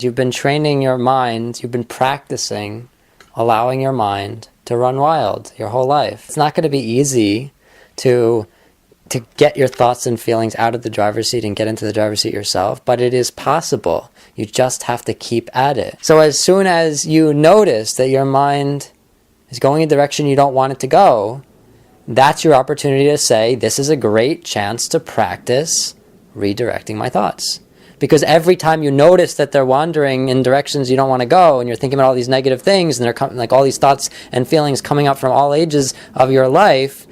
You've been training your mind, you've been practicing allowing your mind to run wild your whole life. It's not going to be easy to get your thoughts and feelings out of the driver's seat and get into the driver's seat yourself, but it is possible. You just have to keep at it. So as soon as you notice that your mind is going in a direction you don't want it to go, that's your opportunity to say, this is a great chance to practice redirecting my thoughts. Because every time you notice that they're wandering in directions you don't want to go, and you're thinking about all these negative things, and they're like all these thoughts and feelings coming up from all ages of your life,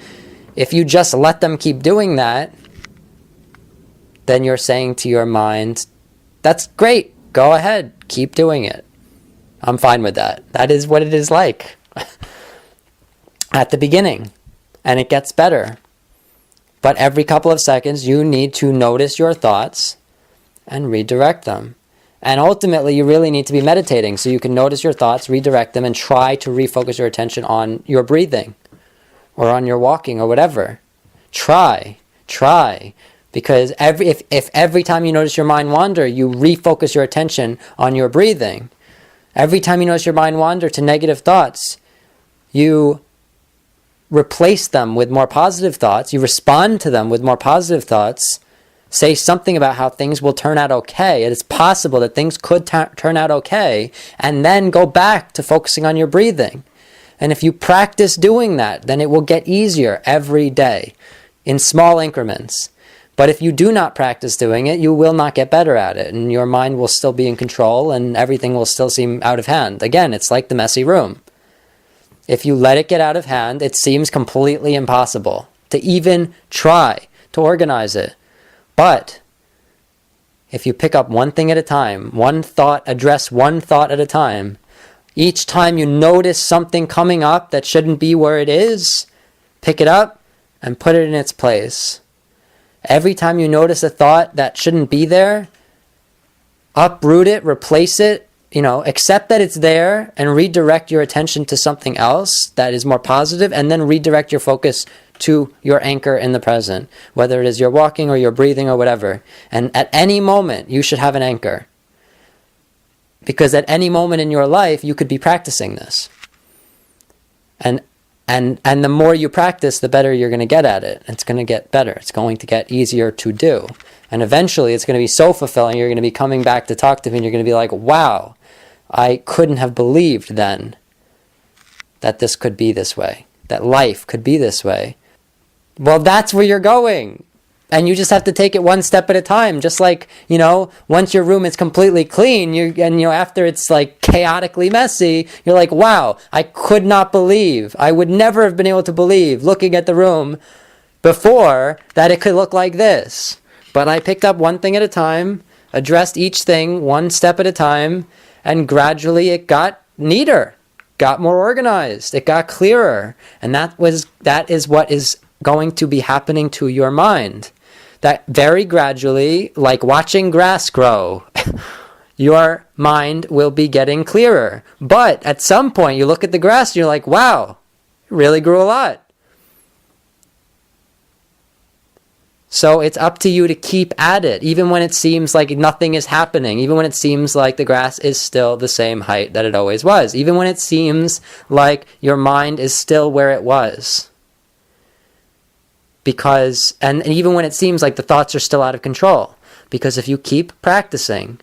if you just let them keep doing that, then you're saying to your mind, that's great, go ahead, keep doing it. I'm fine with that. That is what it is like at the beginning. And it gets better. But every couple of seconds, you need to notice your thoughts and redirect them. And ultimately, you really need to be meditating so you can notice your thoughts, redirect them, and try to refocus your attention on your breathing or on your walking or whatever. Try. Because if every time you notice your mind wander, you refocus your attention on your breathing, every time you notice your mind wander to negative thoughts, you replace them with more positive thoughts, you respond to them with more positive thoughts, say something about how things will turn out okay. It is possible that things could turn out okay, and then go back to focusing on your breathing. And if you practice doing that, then it will get easier every day in small increments. But if you do not practice doing it, you will not get better at it, and your mind will still be in control, and everything will still seem out of hand. Again, it's like the messy room. If you let it get out of hand, it seems completely impossible to even try to organize it. But if you pick up one thing at a time, one thought, address one thought at a time, each time you notice something coming up that shouldn't be where it is, pick it up and put it in its place. Every time you notice a thought that shouldn't be there, uproot it, replace it, accept that it's there and redirect your attention to something else that is more positive, and then redirect your focus to your anchor in the present, whether it is your walking or your breathing or whatever. And at any moment, you should have an anchor. Because at any moment in your life, you could be practicing this. And the more you practice, the better you're going to get at it. It's going to get better. It's going to get easier to do. And eventually, it's going to be so fulfilling, you're going to be coming back to talk to me, and you're going to be like, wow, I couldn't have believed then that this could be this way, that life could be this way. Well, that's where you're going. And you just have to take it one step at a time. Just like, once your room is completely clean, after it's like chaotically messy, you're like, wow, I could not believe, I would never have been able to believe, looking at the room before, that it could look like this. But I picked up one thing at a time, addressed each thing one step at a time, and gradually it got neater, got more organized, it got clearer. And that is what is going to be happening to your mind. That very gradually, like watching grass grow, your mind will be getting clearer. But at some point, you look at the grass and you're like, wow, it really grew a lot. So it's up to you to keep at it, even when it seems like nothing is happening, even when it seems like the grass is still the same height that it always was, even when it seems like your mind is still where it was. Because, and even when it seems like the thoughts are still out of control. Because if you keep practicing,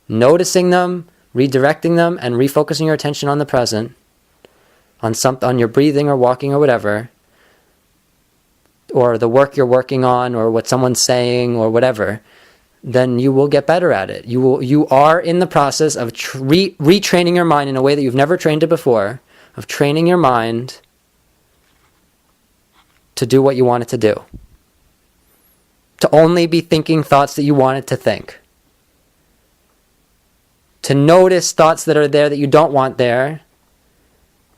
noticing them, redirecting them, and refocusing your attention on the present, on your breathing or walking or whatever, or the work you're working on, or what someone's saying, or whatever, then you will get better at it. You are in the process of retraining your mind in a way that you've never trained it before, of training your mind to do what you want it to do. To only be thinking thoughts that you want it to think. To notice thoughts that are there that you don't want there,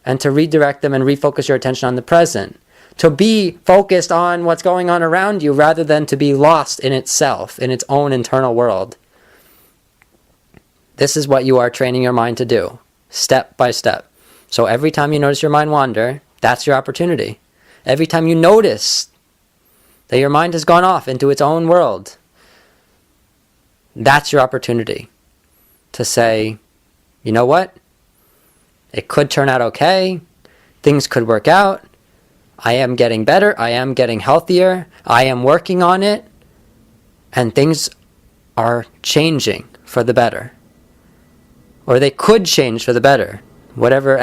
and to redirect them and refocus your attention on the present. To be focused on what's going on around you rather than to be lost in itself, in its own internal world. This is what you are training your mind to do, step by step. So every time you notice your mind wander, that's your opportunity. Every time you notice that your mind has gone off into its own world, that's your opportunity. to say, you know what? It could turn out okay. Things could work out. I am getting better. I am getting healthier. I am working on it. And things are changing for the better. Or they could change for the better. Whatever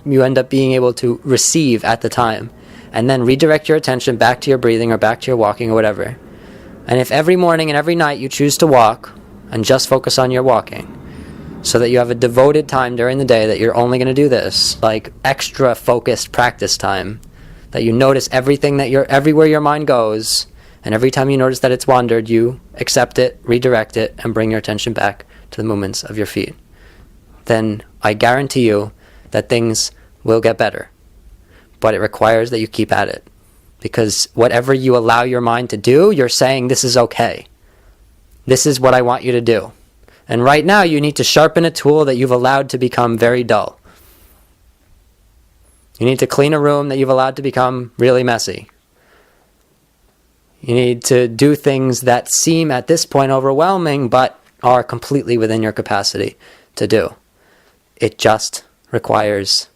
you end up being able to receive at the time. And then redirect your attention back to your breathing or back to your walking or whatever. And if every morning and every night you choose to walk and just focus on your walking, so that you have a devoted time during the day that you're only going to do this, like extra focused practice time, that you notice everywhere your mind goes, and every time you notice that it's wandered, you accept it, redirect it, and bring your attention back to the movements of your feet. Then I guarantee you that things will get better. But it requires that you keep at it. Because whatever you allow your mind to do, you're saying, this is okay. This is what I want you to do. And right now, you need to sharpen a tool that you've allowed to become very dull. You need to clean a room that you've allowed to become really messy. You need to do things that seem at this point overwhelming, but are completely within your capacity to do. It just requires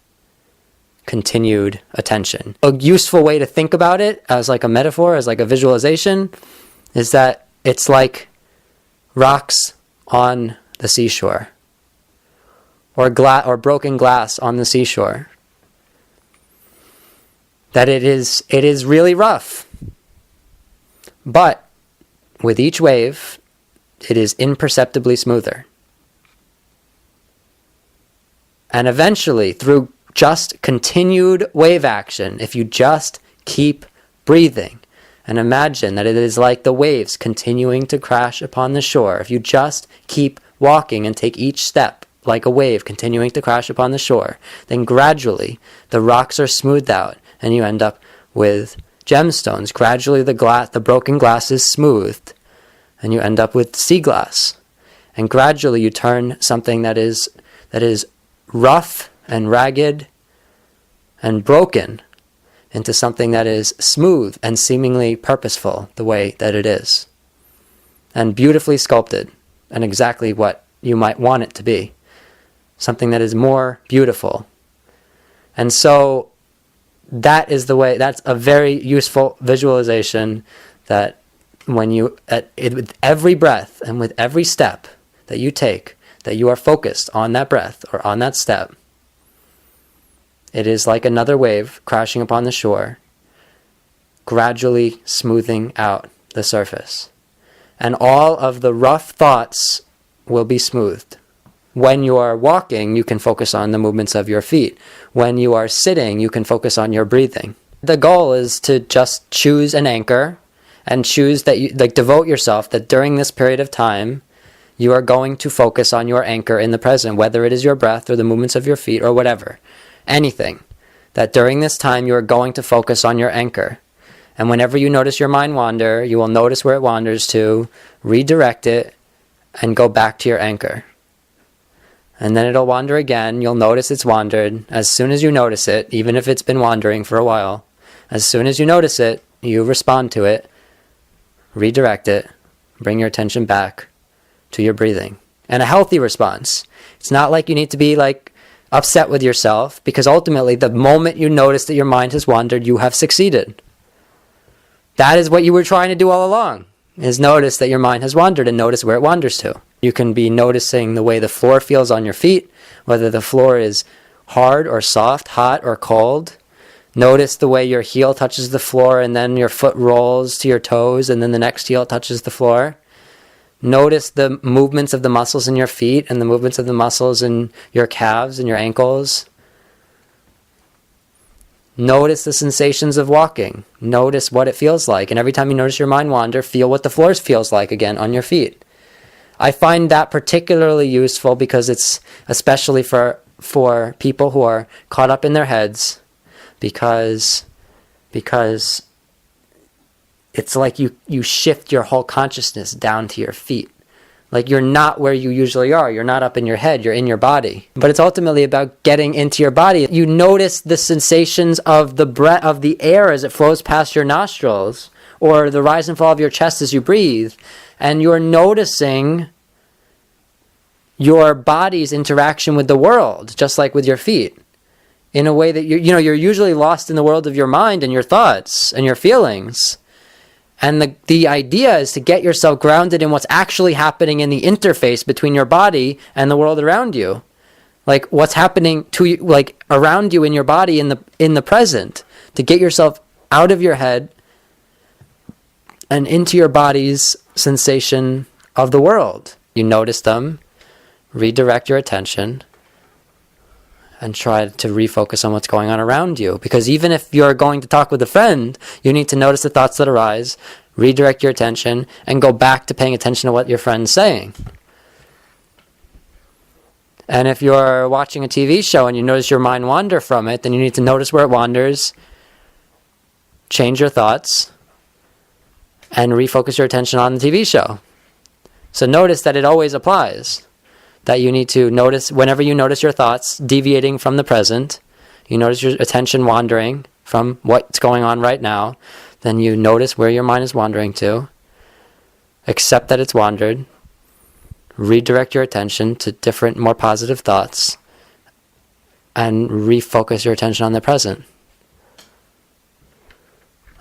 continued attention. A useful way to think about it as like a metaphor, as like a visualization, is that it's like rocks on the seashore, or broken glass on the seashore. That it is really rough, but with each wave, it is imperceptibly smoother. And eventually, through just continued wave action, if you just keep breathing and imagine that it is like the waves continuing to crash upon the shore, if you just keep walking and take each step like a wave continuing to crash upon the shore, then gradually the rocks are smoothed out and you end up with gemstones. Gradually the broken glass is smoothed and you end up with sea glass. And gradually you turn something that is rough and ragged and broken into something that is smooth and seemingly purposeful the way that it is. And beautifully sculpted and exactly what you might want it to be. Something that is more beautiful. And so that is the way, that's a very useful visualization that when you, with every breath and with every step that you take, that you are focused on that breath or on that step, it is like another wave crashing upon the shore, gradually smoothing out the surface. And all of the rough thoughts will be smoothed. When you are walking, you can focus on the movements of your feet. When you are sitting, you can focus on your breathing. The goal is to just choose an anchor and choose that you devote yourself that during this period of time, you are going to focus on your anchor in the present, whether it is your breath or the movements of your feet or whatever. Anything. That during this time, you are going to focus on your anchor. And whenever you notice your mind wander, you will notice where it wanders to, redirect it, and go back to your anchor. And then it'll wander again. You'll notice it's wandered. As soon as you notice it, even if it's been wandering for a while, as soon as you notice it, you respond to it, redirect it, bring your attention back to your breathing. And a healthy response. It's not like you need to be upset with yourself, because ultimately the moment you notice that your mind has wandered, you have succeeded. That is what you were trying to do all along, is notice that your mind has wandered and notice where it wanders to. You can be noticing the way the floor feels on your feet, whether the floor is hard or soft, hot or cold. Notice the way your heel touches the floor and then your foot rolls to your toes and then the next heel touches the floor. Notice the movements of the muscles in your feet and the movements of the muscles in your calves and your ankles. Notice the sensations of walking. Notice what it feels like. And every time you notice your mind wander, feel what the floor feels like again on your feet. I find that particularly useful because it's especially for people who are caught up in their heads, because it's like you shift your whole consciousness down to your feet. Like you're not where you usually are. You're not up in your head. You're in your body. But it's ultimately about getting into your body. You notice the sensations of the breath, of the air as it flows past your nostrils, or the rise and fall of your chest as you breathe. And you're noticing your body's interaction with the world, just like with your feet, in a way that you're usually lost in the world of your mind and your thoughts and your feelings. And the idea is to get yourself grounded in what's actually happening in the interface between your body and the world around you. Like what's happening to you, like around you in your body in the present, to get yourself out of your head and into your body's sensation of the world. You notice them, redirect your attention, and try to refocus on what's going on around you. Because even if you're going to talk with a friend, you need to notice the thoughts that arise, redirect your attention, and go back to paying attention to what your friend's saying. And if you're watching a TV show and you notice your mind wander from it, then you need to notice where it wanders, change your thoughts, and refocus your attention on the TV show. So notice that it always applies. That you need to notice, whenever you notice your thoughts deviating from the present, you notice your attention wandering from what's going on right now, then you notice where your mind is wandering to, accept that it's wandered, redirect your attention to different, more positive thoughts, and refocus your attention on the present.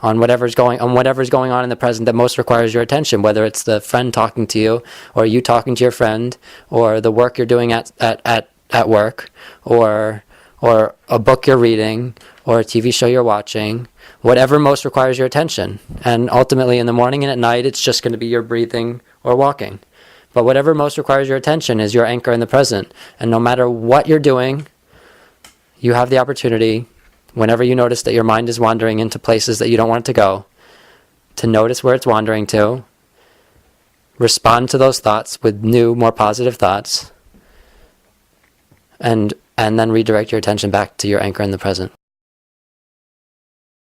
On whatever's going on in the present that most requires your attention, whether it's the friend talking to you, or you talking to your friend, or the work you're doing at work, or a book you're reading, or a TV show you're watching, whatever most requires your attention. And ultimately in the morning and at night, it's just going to be your breathing or walking. But whatever most requires your attention is your anchor in the present. And no matter what you're doing, you have the opportunity, whenever you notice that your mind is wandering into places that you don't want it to go, to notice where it's wandering to, respond to those thoughts with new, more positive thoughts, and then redirect your attention back to your anchor in the present.